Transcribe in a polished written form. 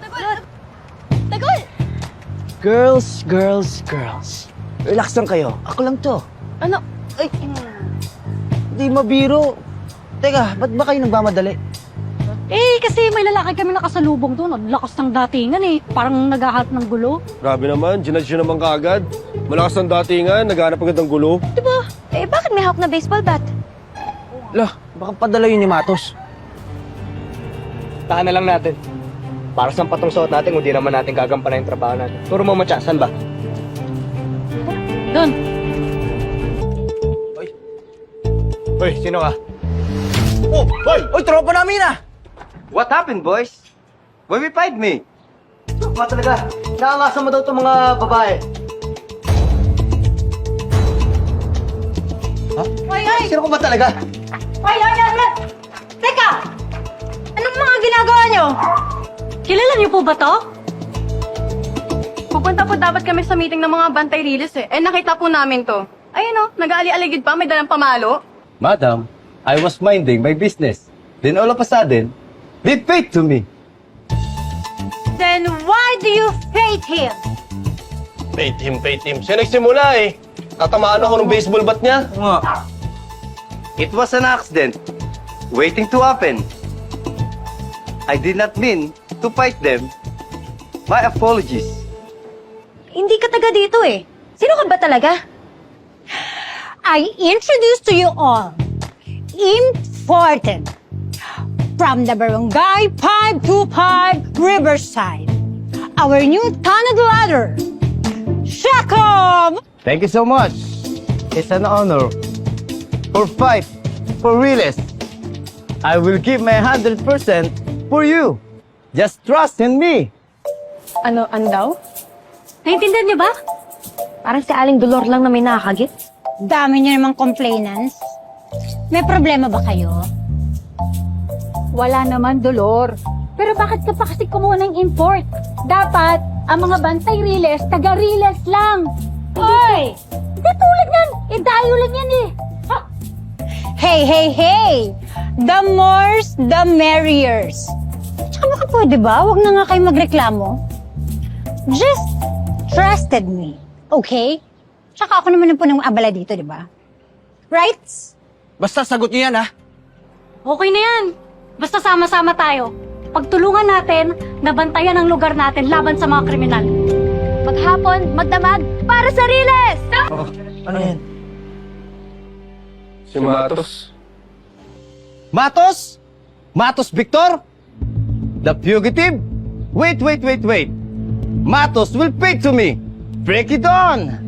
Tagol! Girls, girls, girls. Relax lang kayo. Ako lang to. Ano? Ay, hindi mabiro. Teka, ba't ba kayo nagmamadali? Eh, kasi may lalaki kami nakasalubong doon. Ang lakas ng datingan eh. Parang naghahanap ng gulo. Grabe naman, ginadge nyo naman kaagad. Malakas ang datingan, naghanap agad ng gulo. Diba? Eh, bakit may hawak na baseball bat? Lah, baka padala yun ni Matos. Tahan na lang natin. Para sa patong suot natin, hindi naman natin gagampanan yung trabaho natin. Turo mo matya, saan ba? Doon. Hoy, sino ka? Oh, hoy! Hoy, tropa namin ah! What happened, boys? Why we fight me? Tropa talaga. Nakangasan mo daw itong mga babae. Ha? Ay! Sino ko ba talaga? Ay! Teka! Anong mga ginagawa nyo? Kilala niyo po ba to? Pupunta po dapat kami sa meeting ng mga bantay rilis eh. Eh, nakita po namin to. Ayun o, nag-aali-aligid pa, may dalang pamalo. Madam, I was minding my business. Then all of a sudden, they paid to me. Then why do you hate him? Pay team. Siya nagsimula eh. Tatamaan ako ng baseball bat niya. It was an accident, waiting to happen. I did not mean to fight them. My apologies. Hindi ka taga dito eh. Sino ka ba talaga? I introduce to you all important from the Barangay 525 Riverside, our new Tanad ladder, Shakom! Thank you so much. It's an honor. For fight, for realist. I will give my 100% for you. Just trust in me. Ano daw? Naintindihan niyo ba? Parang si Aling Dolor lang na may nakakagit. Dami niyo namang complainants. May problema ba kayo? Wala naman, Dolor. Pero bakit ka pa kasi kumuha ng import? Dapat, ang mga bantay riles, taga-riles lang. Hoy! Hindi tulad yan. Eh, dayo lang yan eh. Ha? Hey! The more's the merriers. Tsaka baka pwede ba? Huwag na nga kayo magreklamo. Just trusted me, okay? Tsaka ako naman ang punong abala dito, di ba? Right? Basta sagot niyo yan ah. Okay na yan. Basta sama-sama tayo. Pagtulungan natin, nabantayan ang lugar natin laban sa mga kriminal. Maghapon, magdamag, para sa riles! Ano yan? Si Matos. Matos? Matos Victor? The fugitive? Wait. Matos will pay to me. Break it on.